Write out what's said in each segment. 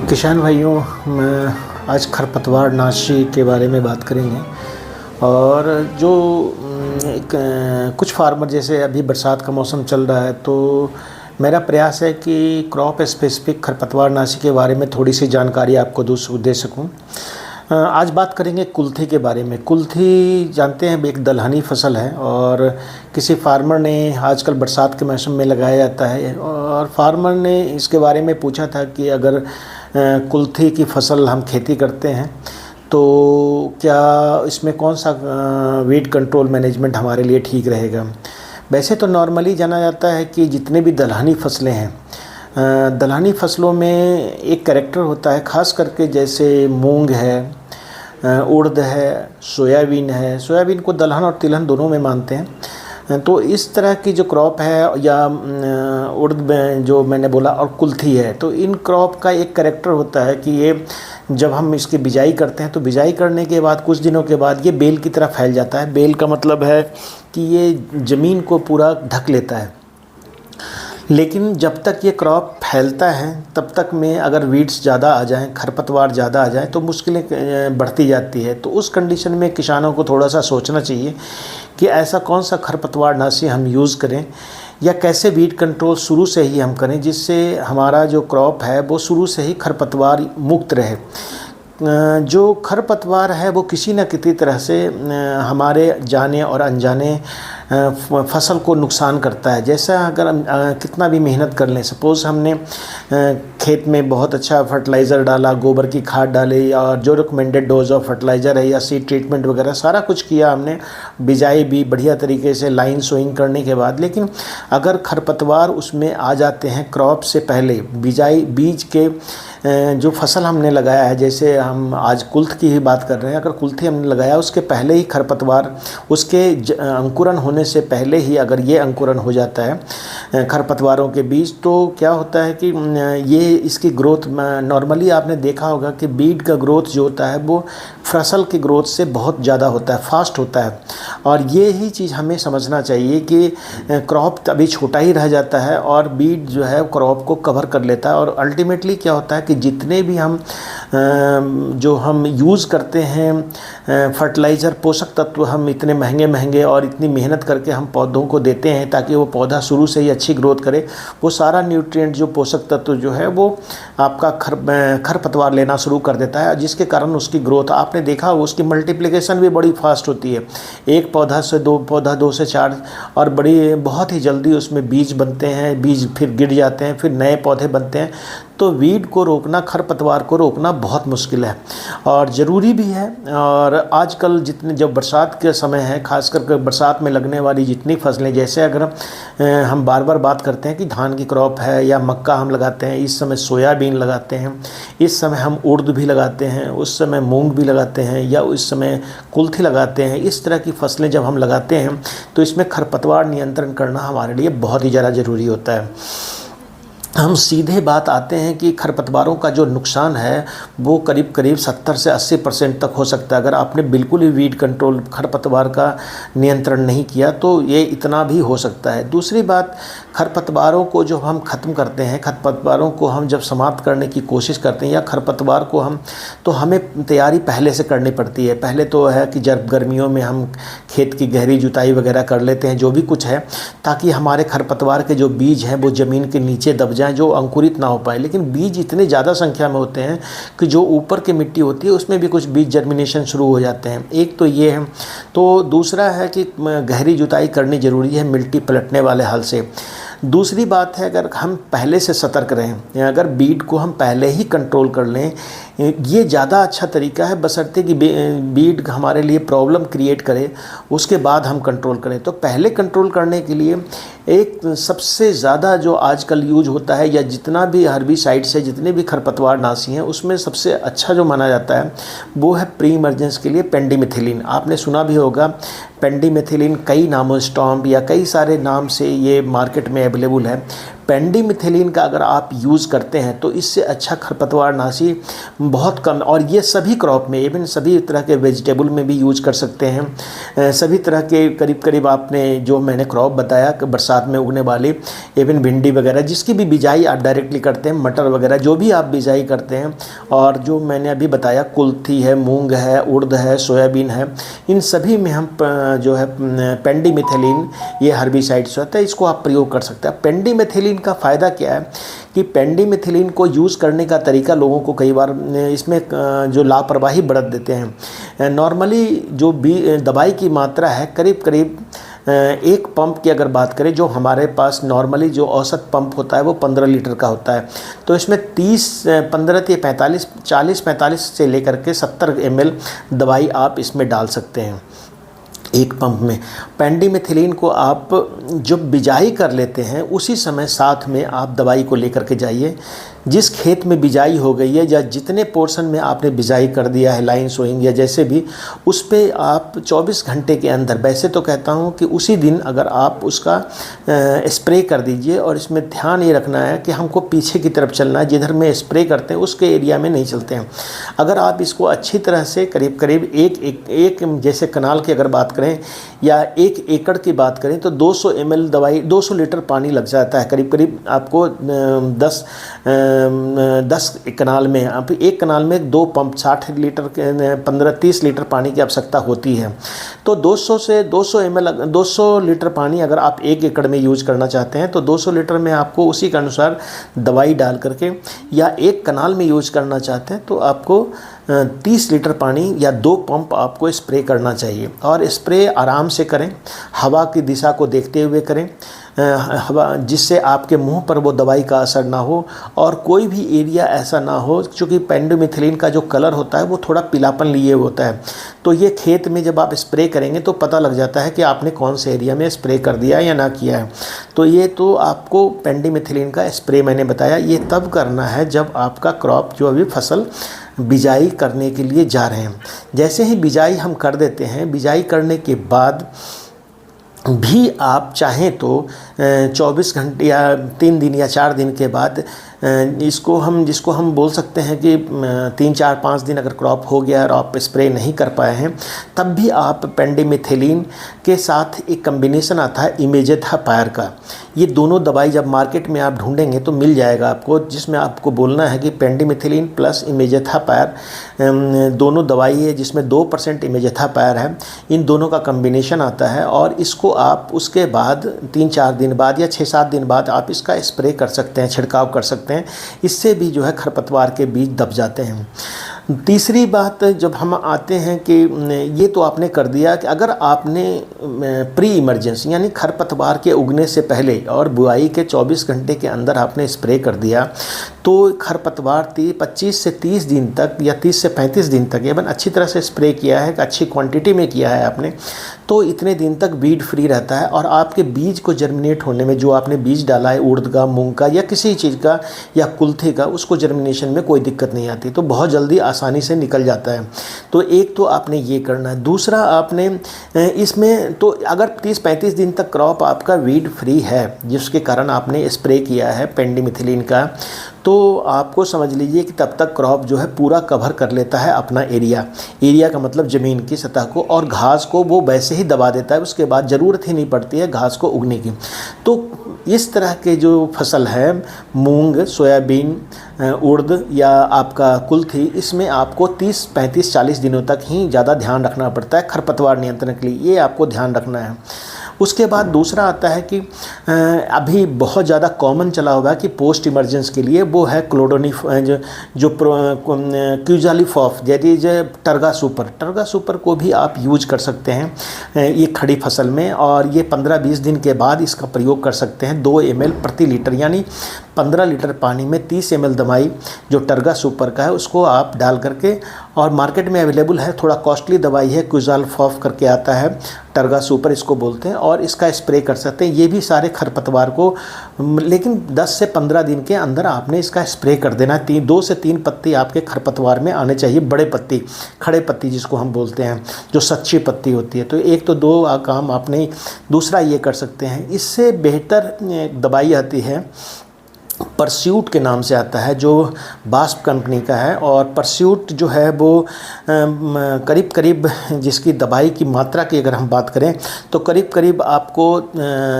किसान भाइयों, मैं आज खरपतवार नाशी के बारे में बात करेंगे। और जो कुछ फार्मर, जैसे अभी बरसात का मौसम चल रहा है, तो मेरा प्रयास है कि क्रॉप स्पेसिफिक खरपतवार नाशी के बारे में थोड़ी सी जानकारी आपको दे सकूं। आज बात करेंगे कुल्थी के बारे में। कुल्थी जानते हैं एक दलहनी फसल है और किसी फार्मर ने आजकल बरसात के मौसम में लगाया जाता है। और फार्मर ने इसके बारे में पूछा था कि अगर कुल्थी की फसल हम खेती करते हैं तो क्या इसमें कौन सा वीड कंट्रोल मैनेजमेंट हमारे लिए ठीक रहेगा। वैसे तो नॉर्मली जाना जाता है कि जितने भी दलहनी फसलें हैं, दलहनी फसलों में एक कैरेक्टर होता है, ख़ास करके जैसे मूंग है, उड़द है, सोयाबीन है। सोयाबीन को दलहन और तिलहन दोनों में मानते हैं। तो इस तरह की जो क्रॉप है, या उड़द में जो मैंने बोला, और कुल्थी है, तो इन क्रॉप का एक कैरेक्टर होता है कि ये जब हम इसकी बिजाई करते हैं तो बिजाई करने के बाद कुछ दिनों के बाद ये बेल की तरह फैल जाता है। बेल का मतलब है कि ये ज़मीन को पूरा ढक लेता है। लेकिन जब तक ये क्रॉप फैलता है तब तक में अगर वीड्स ज़्यादा आ जाएं, खरपतवार ज़्यादा आ जाए, तो मुश्किलें बढ़ती जाती है। तो उस कंडीशन में किसानों को थोड़ा सा सोचना चाहिए कि ऐसा कौन सा खरपतवार नाशी हम यूज़ करें, या कैसे वीड कंट्रोल शुरू से ही हम करें जिससे हमारा जो क्रॉप है वो शुरू से ही खरपतवार मुक्त रहे। जो खरपतवार है वो किसी न किसी तरह से हमारे जाने और अनजाने फसल को नुकसान करता है। जैसा अगर हम कितना भी मेहनत कर लें, सपोज़ हमने खेत में बहुत अच्छा फर्टिलाइज़र डाला, गोबर की खाद डाली, और जो रिकमेंडेड डोज ऑफ फर्टिलाइज़र है या सीड ट्रीटमेंट वगैरह सारा कुछ किया हमने, बिजाई भी बढ़िया तरीके से लाइन सोइंग करने के बाद, लेकिन अगर खरपतवार उसमें आ जाते हैं क्रॉप से पहले, बीज के जो फसल हमने लगाया है, जैसे हम आज कुल्थ की ही बात कर रहे हैं, अगर कुल्थी हमने लगाया उसके पहले ही खरपतवार, उसके अंकुरन होने से पहले ही अगर ये अंकुरन हो जाता है खरपतवारों के बीज, तो क्या होता है कि ये इसकी ग्रोथ, नॉर्मली आपने देखा होगा कि बीड का ग्रोथ जो होता है वो फसल की ग्रोथ से बहुत ज़्यादा होता है, फास्ट होता है। और ये ही चीज़ हमें समझना चाहिए कि क्रॉप अभी छोटा ही रह जाता है और बीड जो है क्रॉप को कवर कर लेता है। और अल्टीमेटली क्या होता है कि जितने भी हम जो हम यूज़ करते हैं फर्टिलाइज़र, पोषक तत्व हम इतने महंगे महंगे और इतनी मेहनत करके हम पौधों को देते हैं ताकि वो पौधा शुरू से ही अच्छी ग्रोथ करे, वो सारा न्यूट्रिएंट जो पोषक तत्व जो है वो आपका खरपतवार लेना शुरू कर देता है, जिसके कारण उसकी ग्रोथ, आपने देखा उसकी मल्टीप्लिकेशन भी बड़ी फास्ट होती है। एक पौधा से दो पौधा, 2 से 4, और बहुत ही जल्दी उसमें बीज बनते हैं, बीज फिर गिर जाते हैं, फिर नए पौधे बनते हैं। तो वीड को रोकना, खरपतवार को रोकना बहुत मुश्किल है और ज़रूरी भी है। और आजकल जितने, जब बरसात के समय है, खास करके बरसात में लगने वाली जितनी फसलें, जैसे अगर हम बार बार बात करते हैं कि धान की क्रॉप है या मक्का हम लगाते हैं, इस समय सोयाबीन लगाते हैं, इस समय हम उड़द भी लगाते हैं, उस समय मूंग भी लगाते हैं, या इस समय कुल्थी लगाते हैं। इस तरह की फसलें जब हम लगाते हैं तो इसमें खरपतवार नियंत्रण करना हमारे लिए बहुत ही ज़्यादा ज़रूरी होता है। हम सीधे बात आते हैं कि खरपतवारों का जो नुकसान है वो करीब करीब 70 से 80% तक हो सकता है। अगर आपने बिल्कुल ही वीड कंट्रोल, खरपतवार का नियंत्रण नहीं किया तो ये इतना भी हो सकता है। दूसरी बात, खरपतवारों को जो हम ख़त्म करते हैं, खरपतवारों को हम जब समाप्त करने की कोशिश करते हैं, या खरपतवार को हमें तैयारी पहले से करनी पड़ती है। पहले तो है कि जब गर्मियों में हम खेत की गहरी जुताई वगैरह कर लेते हैं, जो भी कुछ है, ताकि हमारे खरपतवार के जो बीज हैं वो ज़मीन के नीचे दब जाए, जो अंकुरित ना हो पाए। लेकिन बीज इतने ज़्यादा संख्या में होते हैं कि जो ऊपर की मिट्टी होती है उसमें भी कुछ बीज जर्मिनेशन शुरू हो जाते हैं। एक तो ये है। तो दूसरा है कि गहरी जुताई करनी ज़रूरी है मिट्टी पलटने वाले हल से। दूसरी बात है, अगर हम पहले से सतर्क रहें, अगर बीड को हम पहले ही कंट्रोल कर लें, ये ज़्यादा अच्छा तरीका है, बशर्ते कि बीड हमारे लिए प्रॉब्लम क्रिएट करे, उसके बाद हम कंट्रोल करें। तो पहले कंट्रोल करने के लिए एक सबसे ज़्यादा जो आजकल यूज होता है, या जितना भी हर्बिसाइड्स है, जितने भी खरपतवार नाशी हैं, उसमें सबसे अच्छा जो माना जाता है वो है प्री इमर्जेंस के लिए पेंडिमेथिलिन। आपने सुना भी होगा पेंडिमेथिलिन, कई नामों, स्टॉम्प या कई सारे नाम से ये मार्केट में अवेलेबल है। पेंडिमिथिलिन का अगर आप यूज़ करते हैं तो इससे अच्छा खरपतवारनाशी बहुत कम, और ये सभी क्रॉप में, इवन सभी तरह के वेजिटेबल में भी यूज कर सकते हैं। सभी तरह के करीब करीब आपने जो मैंने क्रॉप बताया कि बरसात में उगने वाली, इवन भिंडी वगैरह जिसकी भी बिजाई आप डायरेक्टली करते हैं, मटर वगैरह जो भी आप बिजाई करते हैं, और जो मैंने अभी बताया कुल्थी है, मूंग है, उड़द है, सोयाबीन है, इन सभी में हम जो है पेंडिमिथिलिन ये हर्बिसाइड्स होता है, इसको आप प्रयोग कर सकते हैं। पेंडिमिथिलिन का फ़ायदा क्या है कि पेंडिमिथिलिन को यूज़ करने का तरीका लोगों को कई बार इसमें जो लापरवाही बरत देते हैं। नॉर्मली जो दवाई की मात्रा है करीब करीब एक पंप की अगर बात करें, जो हमारे पास नॉर्मली जो औसत पंप होता है वो 15 लीटर का होता है, तो इसमें 15 से 40-45 से लेकर के 70 ml दवाई आप इसमें डाल सकते हैं एक पंप में। पेंडिमिथिलिन को आप जब बिजाई कर लेते हैं उसी समय साथ में आप दवाई को लेकर के जाइए। जिस खेत में बिजाई हो गई है या जितने पोर्शन में आपने बिजाई कर दिया है, लाइन सोइंग या जैसे भी, उस पे आप 24 घंटे के अंदर, वैसे तो कहता हूँ कि उसी दिन अगर आप उसका स्प्रे कर दीजिए। और इसमें ध्यान ये रखना है कि हमको पीछे की तरफ चलना है, जिधर में स्प्रे करते हैं उसके एरिया में नहीं चलते हैं। अगर आप इसको अच्छी तरह से करीब करीब एक जैसे कनाल की अगर बात करें या 1 एकड़ की बात करें तो 200 ml दवाई, 200 लीटर पानी लग जाता है। करीब करीब आपको 10 कनाल में, आप एक कनाल में 2 पंप 60 लीटर के 15-30 लीटर पानी की आवश्यकता होती है। तो 200 से 200 ml 200 लीटर पानी अगर आप 1 एकड़ में यूज करना चाहते हैं तो 200 लीटर में आपको उसी के अनुसार दवाई डाल करके, या 1 कनाल में यूज करना चाहते हैं तो आपको 30 लीटर पानी या 2 पंप आपको स्प्रे करना चाहिए। और स्प्रे आराम से करें, हवा की दिशा को देखते हुए करें, हवा जिससे आपके मुंह पर वो दवाई का असर ना हो और कोई भी एरिया ऐसा ना हो, क्योंकि पेंडिमिथिलिन का जो कलर होता है वो थोड़ा पीलापन लिए होता है। तो ये खेत में जब आप स्प्रे करेंगे तो पता लग जाता है कि आपने कौन से एरिया में स्प्रे कर दिया या ना किया है। तो ये तो आपको पेंडिमिथिलिन का स्प्रे मैंने बताया, ये तब करना है जब आपका क्रॉप जो अभी फसल बिजाई करने के लिए जा रहे हैं। जैसे ही बिजाई हम कर देते हैं, बिजाई करने के बाद भी आप चाहें तो 24 घंटे या 3 दिन या 4 दिन के बाद जिसको हम बोल सकते हैं कि 3-4-5 दिन अगर क्रॉप हो गया और आप स्प्रे नहीं कर पाए हैं, तब भी आप पेंडिमिथिलिन के साथ एक कम्बिनेशन आता है इमेजेथापायर का। ये दोनों दवाई जब मार्केट में आप ढूंढेंगे तो मिल जाएगा आपको, जिसमें आपको बोलना है कि पेंडिमिथिलिन प्लस इमेजेथापायर दोनों दवाई है, जिसमें 2% इमेजेथापायर है। इन दोनों का कम्बिनेशन आता है और इसको आप उसके बाद 3-4 दिन बाद या 6-7 दिन बाद आप इसका स्प्रे कर सकते हैं, छिड़काव कर सकते हैं। इससे भी जो है खरपतवार के बीज दब जाते हैं। तीसरी बात जब हम आते हैं कि ये तो आपने कर दिया कि अगर आपने प्री इमरजेंसी यानी खरपतवार के उगने से पहले और बुआई के 24 घंटे के अंदर आपने स्प्रे कर दिया तो खरपतवार 25 से 30 दिन तक या 30 से 35 दिन तक एवं अच्छी तरह से स्प्रे किया है, अच्छी क्वांटिटी में किया है आपने, तो इतने दिन तक वीड फ्री रहता है और आपके बीज को जर्मिनेट होने में, जो आपने बीज डाला है उड़द का, मूंग का या किसी चीज़ का या कुल्थे का, उसको जर्मिनेशन में कोई दिक्कत नहीं आती, तो बहुत जल्दी आसानी से निकल जाता है। तो एक तो आपने ये करना है। दूसरा आपने इसमें तो अगर 30-35 दिन तक क्रॉप आपका वीड फ्री है जिसके कारण आपने स्प्रे किया है पेंडिमिथिलिन का, तो आपको समझ लीजिए कि तब तक क्रॉप जो है पूरा कवर कर लेता है अपना एरिया का मतलब ज़मीन की सतह को, और घास को वो वैसे ही दबा देता है, उसके बाद ज़रूरत ही नहीं पड़ती है घास को उगने की। तो इस तरह के जो फसल है मूंग, सोयाबीन, उड़द या आपका कुल्थी, इसमें आपको 30, 35, 40 दिनों तक ही ज़्यादा ध्यान रखना पड़ता है खरपतवार नियंत्रण के लिए, ये आपको ध्यान रखना है। उसके बाद दूसरा आता है कि अभी बहुत ज़्यादा कॉमन चला हुआ है कि पोस्ट इमरजेंस के लिए वो है क्लोडोनिफ जो क्यूजालिफॉफ, दैट टर्गा सुपर को भी आप यूज कर सकते हैं ये खड़ी फसल में, और ये 15-20 दिन के बाद इसका प्रयोग कर सकते हैं 2 ml प्रति लीटर, यानी 15 लीटर पानी में 30 ml दवाई जो टर्गा सुपर का है उसको आप डाल करके, और मार्केट में अवेलेबल है, थोड़ा कॉस्टली दवाई है, क्विज़ाल्फॉफ करके आता है, टर्गा सुपर इसको बोलते हैं, और इसका स्प्रे कर सकते हैं। ये भी सारे खरपतवार को, लेकिन 10 से 15 दिन के अंदर आपने इसका स्प्रे कर देना। 2 से 3 पत्ती आपके खरपतवार में आने चाहिए, बड़े पत्ती, खड़े पत्ती जिसको हम बोलते हैं, जो सच्ची पत्ती होती है। तो एक तो 2 काम आपने, दूसरा ये कर सकते हैं। इससे बेहतर दवाई आती है, परस्यूट के नाम से आता है, जो बास्प कंपनी का है। और परस्यूट जो है वो करीब करीब, जिसकी दवाई की मात्रा की अगर हम बात करें तो करीब करीब आपको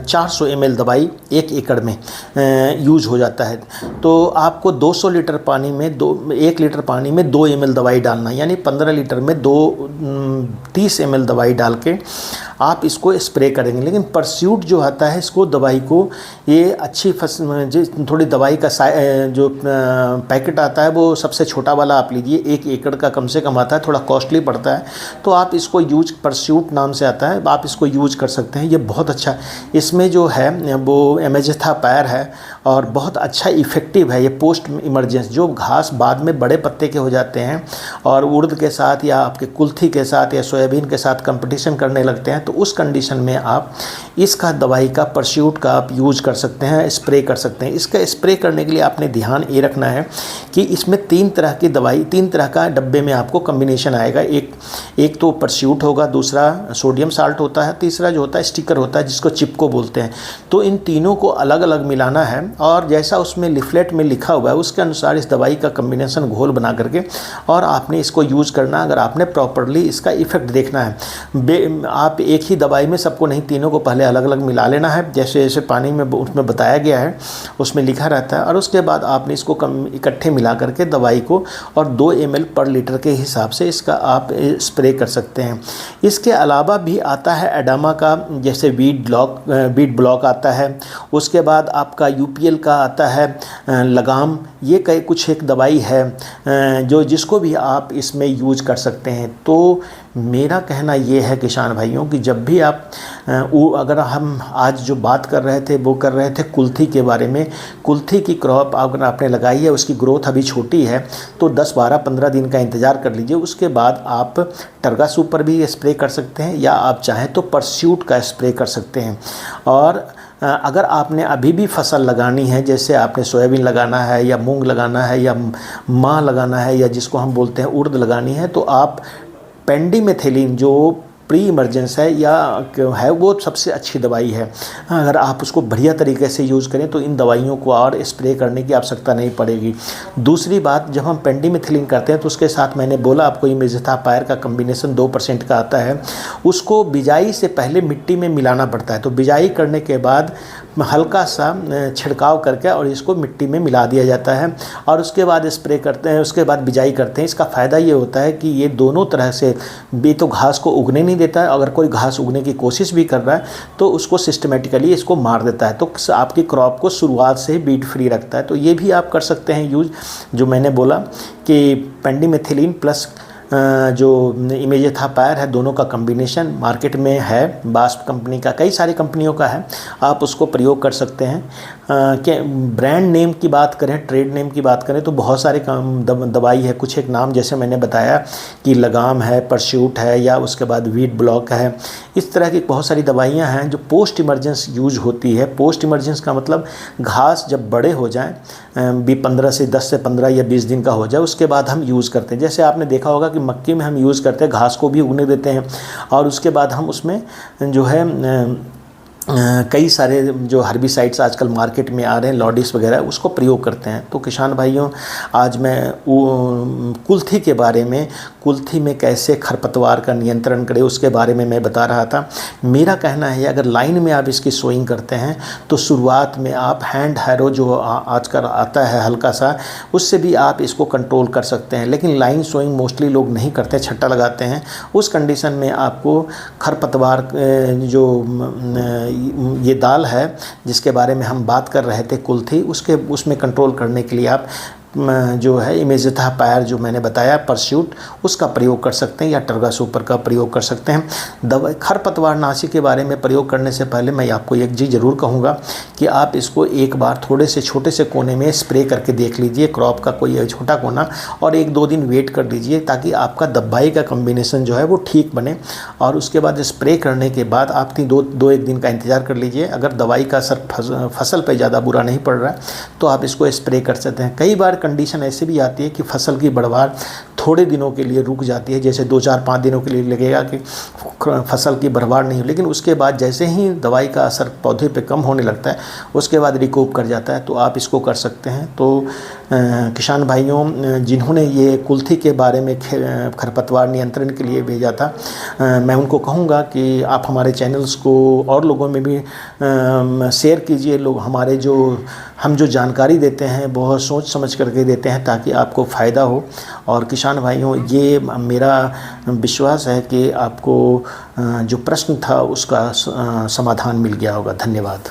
400 ml दवाई 1 एकड़ में यूज हो जाता है। तो आपको 200 लीटर पानी में 1 लीटर पानी में 2 ml दवाई डालना, यानी 15 लीटर में 30 ml दवाई डाल के आप इसको स्प्रे करेंगे। लेकिन परस्यूट जो आता है, इसको दवाई को, ये अच्छी थोड़ी दवाई का जो पैकेट आता है वो सबसे छोटा वाला आप लीजिए, 1 एकड़ का कम से कम आता है, थोड़ा कॉस्टली पड़ता है। तो आप इसको यूज, परस्यूट नाम से आता है, आप इसको यूज कर सकते हैं। ये बहुत अच्छा, इसमें जो है वो एमेजिथापायर है और बहुत अच्छा इफ़ेक्टिव है। ये पोस्ट इमरजेंसी, जो घास बाद में बड़े पत्ते के हो जाते हैं और उड़द के साथ या आपके कुल्थी के साथ या सोयाबीन के साथ कंपटीशन करने लगते हैं, तो उस कंडीशन में आप इसका दवाई का, परस्यूट का आप यूज कर सकते हैं, स्प्रे कर सकते हैं। इसका स्प्रे करने के लिए आपने ध्यान ये रखना है कि इसमें 3 तरह की दवाई, 3 तरह का डब्बे में आपको कम्बिनेशन आएगा। एक तो परस्यूट होगा, दूसरा सोडियम साल्ट होता है, तीसरा जो होता है स्टिकर होता है जिसको चिपको बोलते हैं। तो इन तीनों को अलग अलग मिलाना है और जैसा उसमें लिफलेट में लिखा हुआ है उसके अनुसार इस दवाई का कम्बिनेशन घोल बना करके और आपने इसको यूज़ करना। अगर आपने प्रॉपरली इसका इफेक्ट देखना है, आप एक ही दवाई में सबको नहीं, तीनों को पहले अलग अलग मिला लेना है, जैसे जैसे पानी में उसमें बताया गया है उसमें लिखा रहता है। और उसके बाद आपने इसको इकट्ठे मिला करके दवाई को, और 2 ml पर लीटर के हिसाब से इसका आप स्प्रे कर सकते हैं। इसके अलावा भी आता है एडामा का, जैसे वीड ब्लॉक आता है, उसके बाद आपका यूपीएल का आता है लगाम। ये कई कुछ एक दवाई है जो जिसको भी आप इसमें यूज कर सकते हैं। तो मेरा कहना ये है किसान भाइयों कि जब भी आप अगर हम आज जो बात कर रहे थे वो कर रहे थे कुल्थी के बारे में। कुल्थी की क्रॉप अगर आपने लगाई है, उसकी ग्रोथ अभी छोटी है, तो 10, 12, 15 दिन का इंतज़ार कर लीजिए। उसके बाद आप टर्गा सुपर भी स्प्रे कर सकते हैं, या आप चाहें तो परस्यूट का स्प्रे कर सकते हैं। और अगर आपने अभी भी फसल लगानी है, जैसे आपने सोयाबीन लगाना है या मूंग लगाना है या माह लगाना है या जिसको हम बोलते हैं उड़द लगानी है, तो आप पेंडिमेथिलिन जो प्री इमरजेंस है या है, वो सबसे अच्छी दवाई है। अगर आप उसको बढ़िया तरीके से यूज़ करें तो इन दवाइयों को और स्प्रे करने की आवश्यकता नहीं पड़ेगी। दूसरी बात, जब हम पेंडिमेथिलिन करते हैं तो उसके साथ मैंने बोला आपको इमेजिथापायर का कम्बिनेशन 2% का आता है, उसको बिजाई से पहले मिट्टी में मिलाना पड़ता है। तो बिजाई करने के बाद हल्का सा छिड़काव करके और इसको मिट्टी में मिला दिया जाता है और उसके बाद स्प्रे करते हैं, उसके बाद बिजाई करते हैं। इसका फ़ायदा ये होता है कि ये दोनों तरह से भी तो घास को उगने नहीं देता है, अगर कोई घास उगने की कोशिश भी कर रहा है तो उसको सिस्टमेटिकली इसको मार देता है, तो आपकी क्रॉप को शुरुआत से ही बीट फ्री रखता है। तो ये भी आप कर सकते हैं यूज़, जो मैंने बोला कि पेंडिमेथिलिन प्लस जो इमेजिथापायर है, दोनों का कम्बिनेशन मार्केट में है, बास्प कंपनी का, कई सारी कंपनियों का है, आप उसको प्रयोग कर सकते हैं। कि ब्रांड नेम की बात करें, ट्रेड नेम की बात करें तो बहुत सारे दवाई है। कुछ एक नाम जैसे मैंने बताया कि लगाम है, परस्यूट है, या उसके बाद वीड ब्लॉक है, इस तरह की बहुत सारी दवाइयाँ हैं जो पोस्ट इमरजेंस यूज होती है। पोस्ट इमरजेंस का मतलब घास जब बड़े हो जाएँ, भी 15 से 10 से 15 या 20 दिन का हो जाए, उसके बाद हम यूज़ करते हैं। जैसे आपने देखा होगा कि मक्की में हम यूज़ करते हैं, घास को भी उगने देते हैं और उसके बाद हम उसमें जो है कई सारे जो हर्बिसाइड्स आजकल मार्केट में आ रहे हैं, लॉडिस वगैरह, उसको प्रयोग करते हैं। तो किसान भाइयों, आज मैं कुल्थी के बारे में, कुल्थी में कैसे खरपतवार का नियंत्रण करें उसके बारे में मैं बता रहा था। मेरा कहना है अगर लाइन में आप इसकी सोइंग करते हैं तो शुरुआत में आप हैंड हैरो जो आजकल आता है हल्का सा, उससे भी आप इसको कंट्रोल कर सकते हैं। लेकिन लाइन सोइंग मोस्टली लोग नहीं करते, छट्टा लगाते हैं। उस कंडीशन में आपको खरपतवार जो ये दाल है जिसके बारे में हम बात कर रहे थे, कुल्थी, उसमें कंट्रोल करने के लिए आप जो है इमेजिथा पायर जो मैंने बताया परस्यूट, उसका प्रयोग कर सकते हैं, या टर्गा सुपर का प्रयोग कर सकते हैं। दवा खरपतवारनाशी के बारे में प्रयोग करने से पहले मैं आपको एक चीज़ ज़रूर कहूँगा कि आप इसको एक बार थोड़े से छोटे से कोने में स्प्रे करके देख लीजिए, क्रॉप का कोई छोटा कोना, और 1-2 दिन वेट कर लीजिए ताकि आपका दवाई का कॉम्बिनेशन जो है वो ठीक बने। और उसके बाद स्प्रे करने के बाद आप 2-1 दिन का इंतज़ार कर लीजिए। अगर दवाई का असर फसल पर ज़्यादा बुरा नहीं पड़ रहा है तो आप इसको स्प्रे कर सकते हैं। कई बार कंडीशन ऐसी भी आती है कि फसल की बढ़वार थोड़े दिनों के लिए रुक जाती है, जैसे 2-4-5 दिनों के लिए लगेगा कि फसल की बढ़वार नहीं हो, लेकिन उसके बाद जैसे ही दवाई का असर पौधे पे कम होने लगता है उसके बाद रिकूप कर जाता है, तो आप इसको कर सकते हैं। तो किसान भाइयों जिन्होंने ये कुल्थी के बारे में खरपतवार नियंत्रण के लिए भेजा था, मैं उनको कहूँगा कि आप हमारे चैनल्स को और लोगों में भी शेयर कीजिए। लोग हमारे हम जो जानकारी देते हैं बहुत सोच समझ करके देते हैं ताकि आपको फ़ायदा हो। और किसान भाइयों, ये मेरा विश्वास है कि आपको जो प्रश्न था उसका समाधान मिल गया होगा। धन्यवाद।